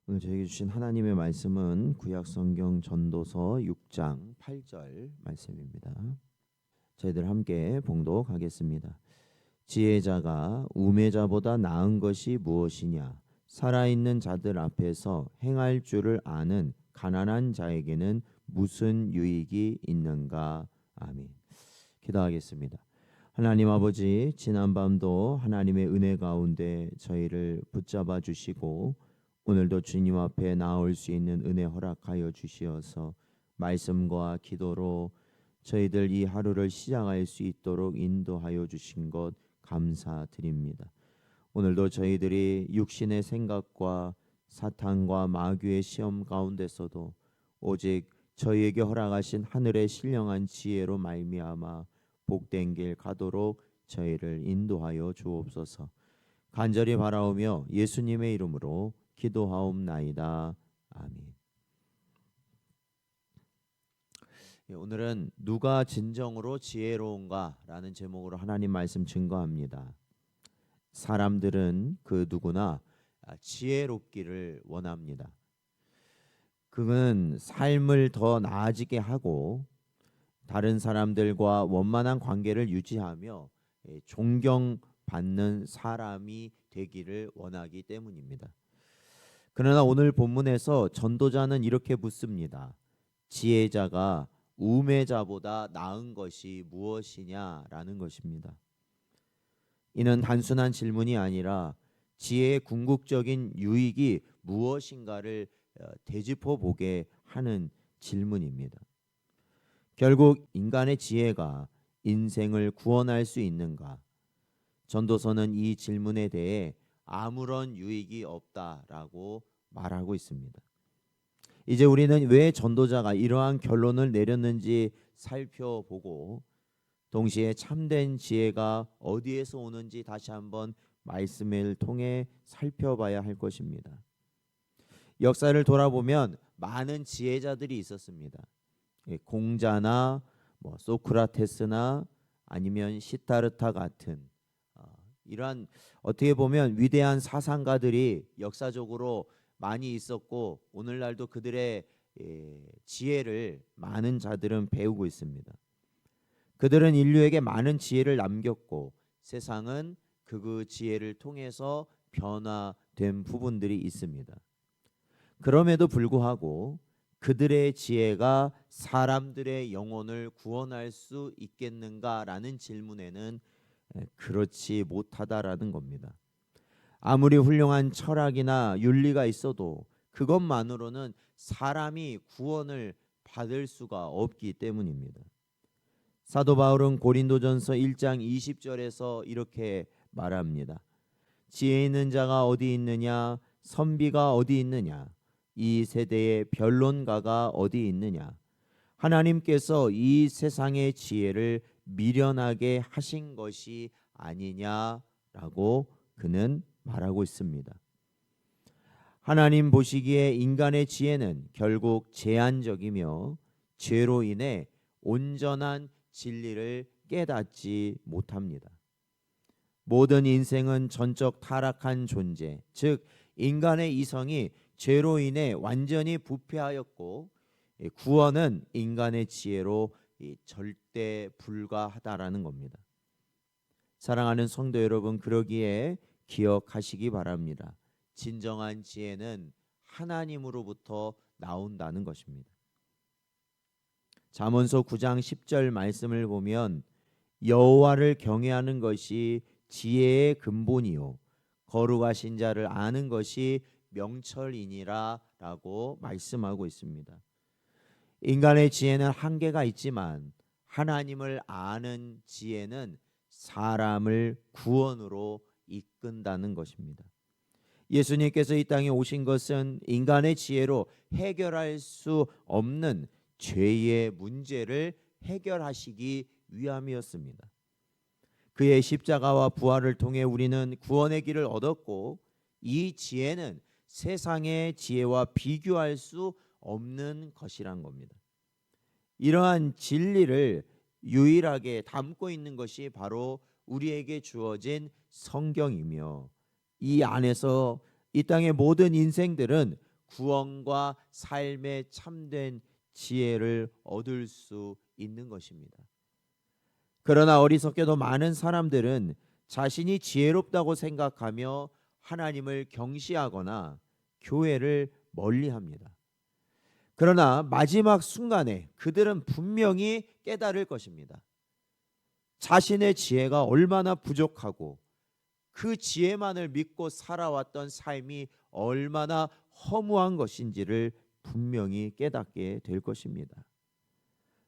오늘 저에게 주신 하나님의 말씀은 구약성경 전도서 6장 8절 말씀입니다. 저희들 함께 봉독하겠습니다. 지혜자가 우매자보다 나은 것이 무엇이냐? 살아있는 자들 앞에서 행할 줄을 아는 가난한 자에게는 무슨 유익이 있는가? 아멘. 기도하겠습니다. 하나님 아버지, 지난밤도 하나님의 은혜 가운데 저희를 붙잡아 주시고 오늘도 주님 앞에 나올 수 있는 은혜 허락하여 주시어서 말씀과 기도로 저희들 이 하루를 시작할 수 있도록 인도하여 주신 것 감사드립니다. 오늘도 저희들이 육신의 생각과 사탄과 마귀의 시험 가운데서도 오직 저희에게 허락하신 하늘의 신령한 지혜로 말미암아 복된 길 가도록 저희를 인도하여 주옵소서. 간절히 바라오며 예수님의 이름으로 기도하옵나이다. 아멘. 오늘은 누가 진정으로 지혜로운가라는 제목으로 하나님 말씀 증거합니다. 사람들은 그 누구나 지혜롭기를 원합니다. 그는 삶을 더 나아지게 하고 다른 사람들과 원만한 관계를 유지하며 존경받는 사람이 되기를 원하기 때문입니다. 그러나 오늘 본문에서 전도자는 이렇게 묻습니다. 지혜자가 우매자보다 나은 것이 무엇이냐라는 것입니다. 이는 단순한 질문이 아니라 지혜의 궁극적인 유익이 무엇인가를 되짚어 보게 하는 질문입니다. 결국 인간의 지혜가 인생을 구원할 수 있는가? 전도서는 이 질문에 대해 아무런 유익이 없다라고 말하고 있습니다. 이제 우리는 왜 전도자가 이러한 결론을 내렸는지 살펴보고 동시에 참된 지혜가 어디에서 오는지 다시 한번 말씀을 통해 살펴봐야 할 것입니다. 역사를 돌아보면 많은 지혜자들이 있었습니다. 공자나 소크라테스나 아니면 시타르타 같은 이러한 어떻게 보면 위대한 사상가들이 역사적으로 많이 있었고 오늘날도 그들의 지혜를 많은 자들은 배우고 있습니다. 그들은 인류에게 많은 지혜를 남겼고 세상은 그 지혜를 통해서 변화된 부분들이 있습니다. 그럼에도 불구하고 그들의 지혜가 사람들의 영혼을 구원할 수 있겠는가라는 질문에는 그렇지 못하다라는 겁니다. 아무리 훌륭한 철학이나 윤리가 있어도 그것만으로는 사람이 구원을 받을 수가 없기 때문입니다. 사도 바울은 고린도전서 1장 20절에서 이렇게 말합니다. 지혜 있는 자가 어디 있느냐? 선비가 어디 있느냐? 이 세대의 변론가가 어디 있느냐? 하나님께서 이 세상의 지혜를 미련하게 하신 것이 아니냐라고 그는 말하고 있습니다. 하나님 보시기에 인간의 지혜는 결국 제한적이며 죄로 인해 온전한 진리를 깨닫지 못합니다. 모든 인생은 전적 타락한 존재, 즉 인간의 이성이 죄로 인해 완전히 부패하였고 구원은 인간의 지혜로 절대 불가하다라는 겁니다. 사랑하는 성도 여러분, 그러기에 기억하시기 바랍니다. 진정한 지혜는 하나님으로부터 나온다는 것입니다. 잠언서 9장 10절 말씀을 보면 여호와를 경외하는 것이 지혜의 근본이요 거룩하신 자를 아는 것이 명철이니라 라고 말씀하고 있습니다. 인간의 지혜는 한계가 있지만 하나님을 아는 지혜는 사람을 구원으로 이끈다는 것입니다. 예수님께서 이 땅에 오신 것은 인간의 지혜로 해결할 수 없는 죄의 문제를 해결하시기 위함이었습니다. 그의 십자가와 부활을 통해 우리는 구원의 길을 얻었고 이 지혜는 세상의 지혜와 비교할 수 없는 것이란 겁니다. 이러한 진리를 유일하게 담고 있는 것이 바로 우리에게 주어진 성경이며 이 안에서 이 땅의 모든 인생들은 구원과 삶의 참된 지혜를 얻을 수 있는 것입니다. 그러나 어리석게도 많은 사람들은 자신이 지혜롭다고 생각하며 하나님을 경시하거나 교회를 멀리합니다. 그러나 마지막 순간에 그들은 분명히 깨달을 것입니다. 자신의 지혜가 얼마나 부족하고 그 지혜만을 믿고 살아왔던 삶이 얼마나 허무한 것인지를 분명히 깨닫게 될 것입니다.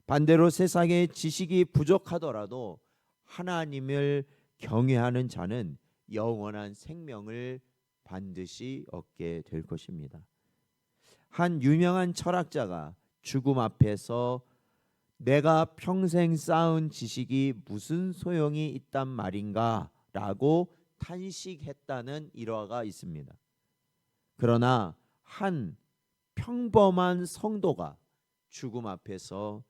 반대로 세상의 지식이 부족하더라도 하나님을 경외하는 자는 영원한 생명을 반드시 얻게 될 것입니다. 한 유명한 철학자가 죽음 앞에서 내가 평생 쌓은 지식이 무슨 소용이 있단 말인가 라고 탄식했다는 일화가 있습니다. 그러나 한 평범한 성도가 죽음 앞에서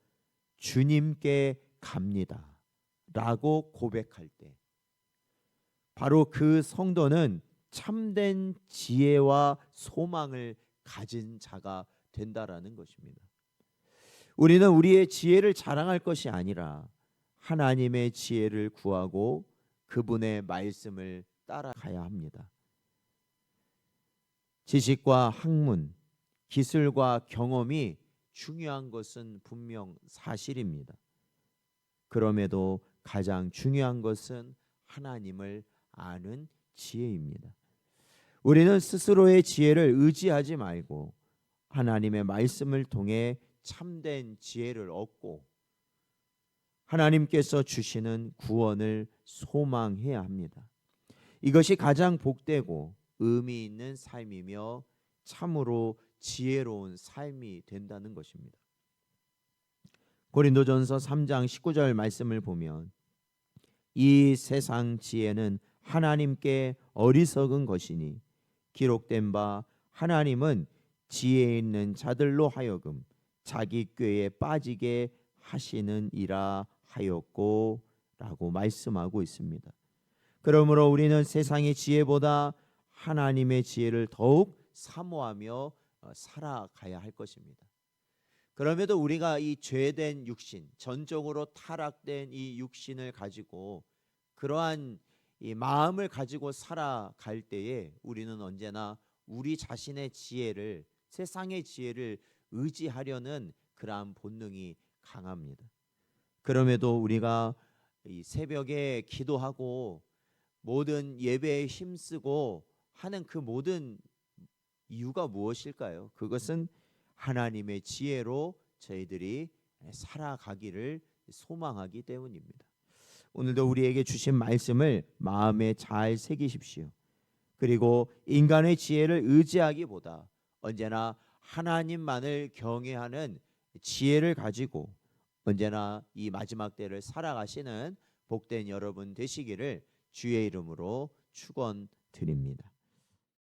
주님께 갑니다 라고 고백할 때 바로 그 성도는 참된 지혜와 소망을 가진 자가 된다라는 것입니다. 우리는 우리의 지혜를 자랑할 것이 아니라 하나님의 지혜를 구하고 그분의 말씀을 따라가야 합니다. 지식과 학문, 기술과 경험이 중요한 것은 분명 사실입니다. 그럼에도 가장 중요한 것은 하나님을 아는 지혜입니다. 우리는 스스로의 지혜를 의지하지 말고 하나님의 말씀을 통해 참된 지혜를 얻고 하나님께서 주시는 구원을 소망해야 합니다. 이것이 가장 복되고 의미 있는 삶이며 참으로 지혜로운 삶이 된다는 것입니다. 고린도전서 3장 19절 말씀을 보면 이 세상 지혜는 하나님께 어리석은 것이니 기록된 바 하나님은 지혜 있는 자들로 하여금 자기 꾀에 빠지게 하시는 이라 하였고 라고 말씀하고 있습니다. 그러므로 우리는 세상의 지혜보다 하나님의 지혜를 더욱 사모하며 살아가야 할 것입니다. 그럼에도 우리가 이 죄된 육신, 전적으로 타락된 이 육신을 가지고 그러한 이 마음을 가지고 살아갈 때에 우리는 언제나 우리 자신의 지혜를, 세상의 지혜를 의지하려는 그러한 본능이 강합니다. 그럼에도 우리가 이 새벽에 기도하고 모든 예배에 힘쓰고 하는 그 모든 이유가 무엇일까요? 그것은 하나님의 지혜로 저희들이 살아가기를 소망하기 때문입니다. 오늘도 우리에게 주신 말씀을 마음에 잘 새기십시오. 그리고 인간의 지혜를 의지하기보다 언제나 하나님만을 경외하는 지혜를 가지고 언제나 이 마지막 때를 살아가시는 복된 여러분 되시기를 주의 이름으로 축원드립니다.